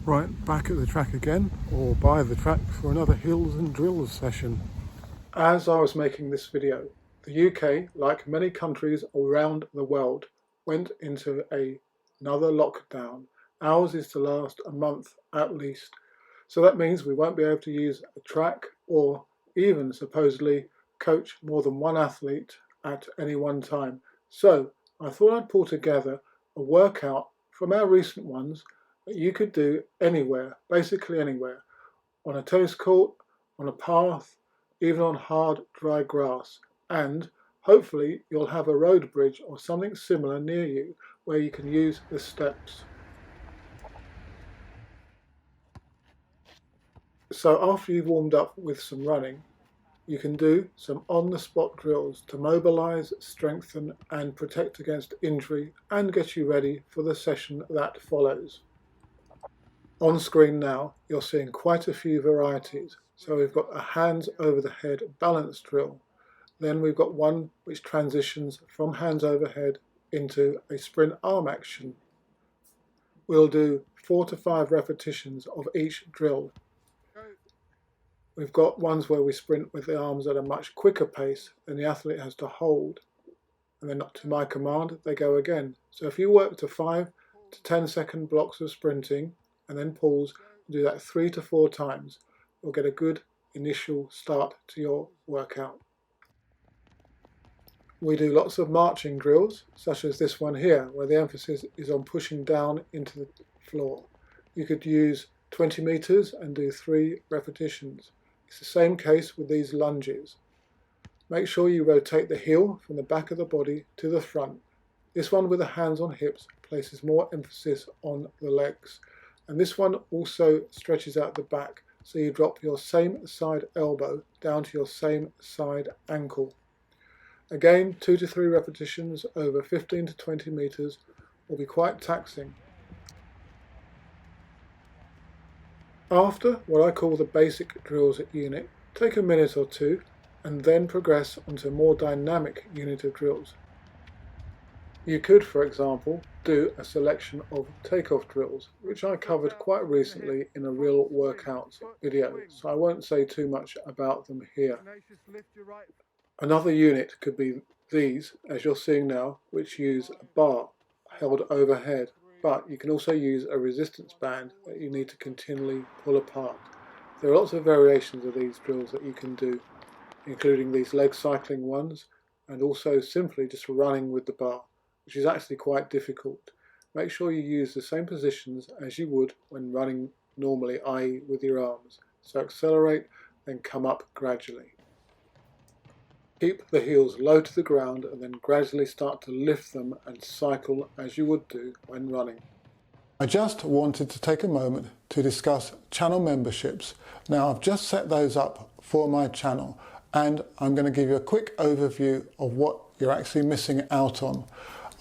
Right, back at the track again, or by the track for another hills and drills session. As I was making this video, the UK, like many countries around the world, went into another lockdown. Ours is to last a month at least. So that means we won't be able to use a track or even supposedly coach more than one athlete at any one time. So I thought I'd pull together a workout from our recent ones that you could do anywhere, basically anywhere, on a tennis court, on a path, even on hard, dry grass. And hopefully you'll have a road bridge or something similar near you where you can use the steps. So after you've warmed up with some running, you can do some on-the-spot drills to mobilize, strengthen and protect against injury and get you ready for the session that follows. On screen now, you're seeing quite a few varieties. So we've got a hands over the head balance drill. Then we've got one which transitions from hands overhead into a sprint arm action. We'll do 4 to 5 repetitions of each drill. We've got ones where we sprint with the arms at a much quicker pace than the athlete has to hold. And then up to my command, they go again. So if you work to 5 to 10 second blocks of sprinting and then pause, and do that 3 to 4 times, you'll get a good initial start to your workout. We do lots of marching drills, such as this one here, where the emphasis is on pushing down into the floor. You could use 20 meters and do 3 repetitions. It's the same case with these lunges. Make sure you rotate the heel from the back of the body to the front. This one with the hands on hips places more emphasis on the legs. And this one also stretches out the back, so you drop your same side elbow down to your same side ankle. Again, 2 to 3 repetitions over 15 to 20 meters will be quite taxing. After what I call the basic drills unit, take a minute or two and then progress onto a more dynamic unit of drills. You could, for example, do a selection of takeoff drills, which I covered quite recently in a real workout video, so I won't say too much about them here. Another unit could be these, as you're seeing now, which use a bar held overhead, but you can also use a resistance band that you need to continually pull apart. There are lots of variations of these drills that you can do, including these leg cycling ones, and also simply just running with the bar, which is actually quite difficult. Make sure you use the same positions as you would when running normally, i.e. with your arms. So accelerate, then come up gradually. Keep the heels low to the ground and then gradually start to lift them and cycle as you would do when running. I just wanted to take a moment to discuss channel memberships. Now I've just set those up for my channel and I'm going to give you a quick overview of what you're actually missing out on.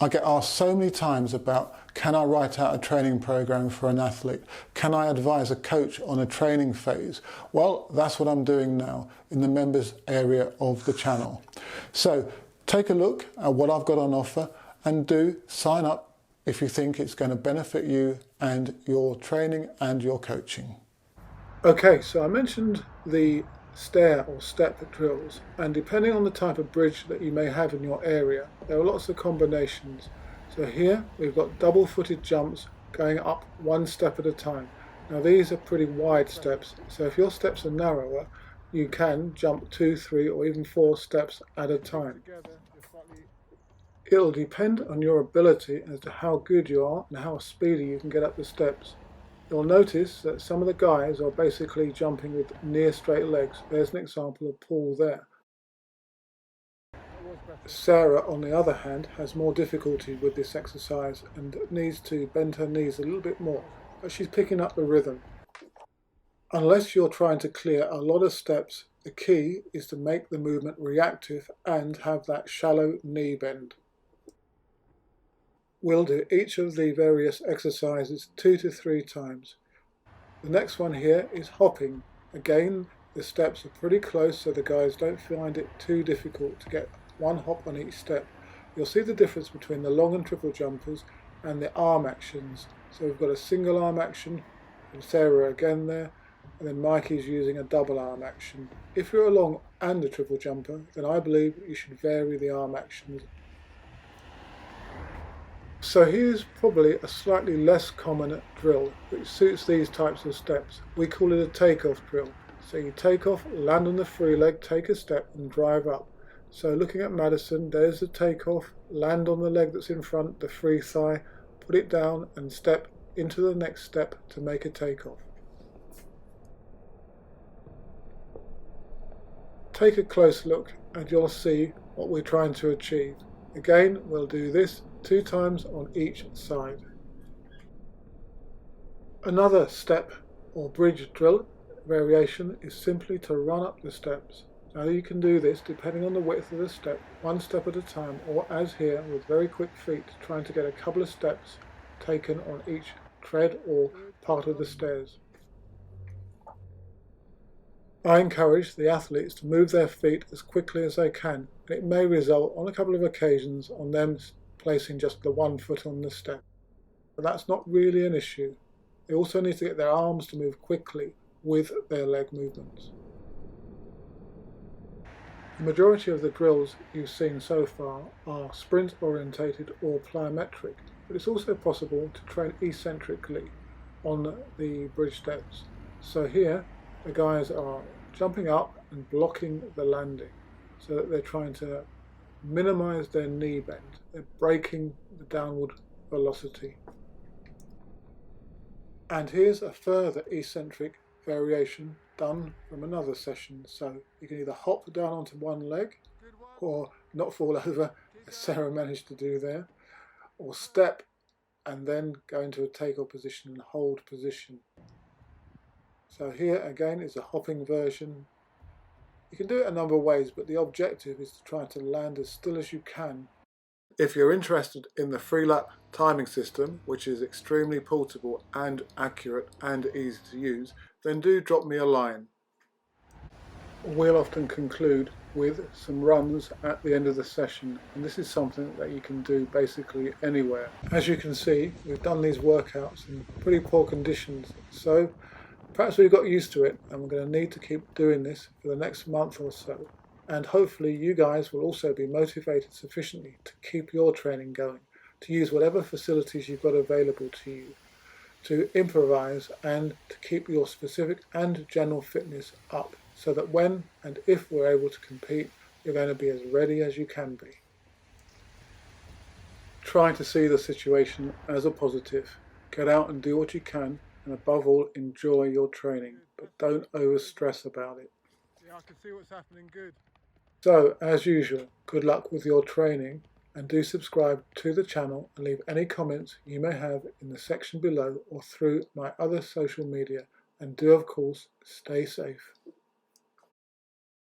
I get asked so many times about, can I write out a training program for an athlete? Can I advise a coach on a training phase? Well, that's what I'm doing now in the members area of the channel. So take a look at what I've got on offer and do sign up if you think it's going to benefit you and your training and your coaching. Okay, so I mentioned the stair or step drills, and depending on the type of bridge that you may have in your area, there are lots of combinations. So here we've got double-footed jumps going up 1 step at a time. Now these are pretty wide steps, so if your steps are narrower, you can jump 2, 3 or even 4 steps at a time. It'll depend on your ability as to how good you are and how speedy you can get up the steps. You'll notice that some of the guys are basically jumping with near straight legs. There's an example of Paul there. Sarah, on the other hand, has more difficulty with this exercise and needs to bend her knees a little bit more, but she's picking up the rhythm. Unless you're trying to clear a lot of steps, the key is to make the movement reactive and have that shallow knee bend. We'll do each of the various exercises 2 to 3 times. The next one here is hopping. Again, the steps are pretty close so the guys don't find it too difficult to get one hop on each step. You'll see the difference between the long and triple jumpers and the arm actions. So we've got a single arm action and Sarah again there, and then Mikey's using a double arm action. If you're a long and a triple jumper, then I believe you should vary the arm actions. So here's probably a slightly less common drill which suits these types of steps. We call it a takeoff drill. So you take off, land on the free leg, take a step and drive up. So looking at Madison, there's the takeoff, land on the leg that's in front, the free thigh, put it down and step into the next step to make a takeoff. Take a close look and you'll see what we're trying to achieve. Again, we'll do this 2 times on each side. Another step or bridge drill variation is simply to run up the steps. Now you can do this depending on the width of the step, 1 step at a time, or as here with very quick feet, trying to get a couple of steps taken on each tread or part of the stairs. I encourage the athletes to move their feet as quickly as they can, and it may result on a couple of occasions on them placing just the 1 foot on the step. But that's not really an issue. They also need to get their arms to move quickly with their leg movements. The majority of the drills you've seen so far are sprint orientated or plyometric, but it's also possible to train eccentrically on the bridge steps. So here the guys are jumping up and blocking the landing so that they're trying to minimize their knee bend. They're breaking the downward velocity. And here's a further eccentric variation done from another session. So you can either hop down onto one leg or not fall over, as Sarah managed to do there, or step and then go into a takeoff position and hold position. So here again is a hopping version. You can do it a number of ways, but the objective is to try to land as still as you can. If you're interested in the free lap timing system, which is extremely portable and accurate and easy to use, then do drop me a line. We'll often conclude with some runs at the end of the session, and this is something that you can do basically anywhere. As you can see, we've done these workouts in pretty poor conditions, so perhaps we've got used to it and we're going to need to keep doing this for the next month or so. And hopefully you guys will also be motivated sufficiently to keep your training going, to use whatever facilities you've got available to you, to improvise and to keep your specific and general fitness up, so that when and if we're able to compete, you're going to be as ready as you can be. Try to see the situation as a positive. Get out and do what you can, and above all, enjoy your training, but don't over-stress about it. Yeah, I can see what's happening. Good. So, as usual, good luck with your training, and do subscribe to the channel and leave any comments you may have in the section below or through my other social media, and do of course stay safe.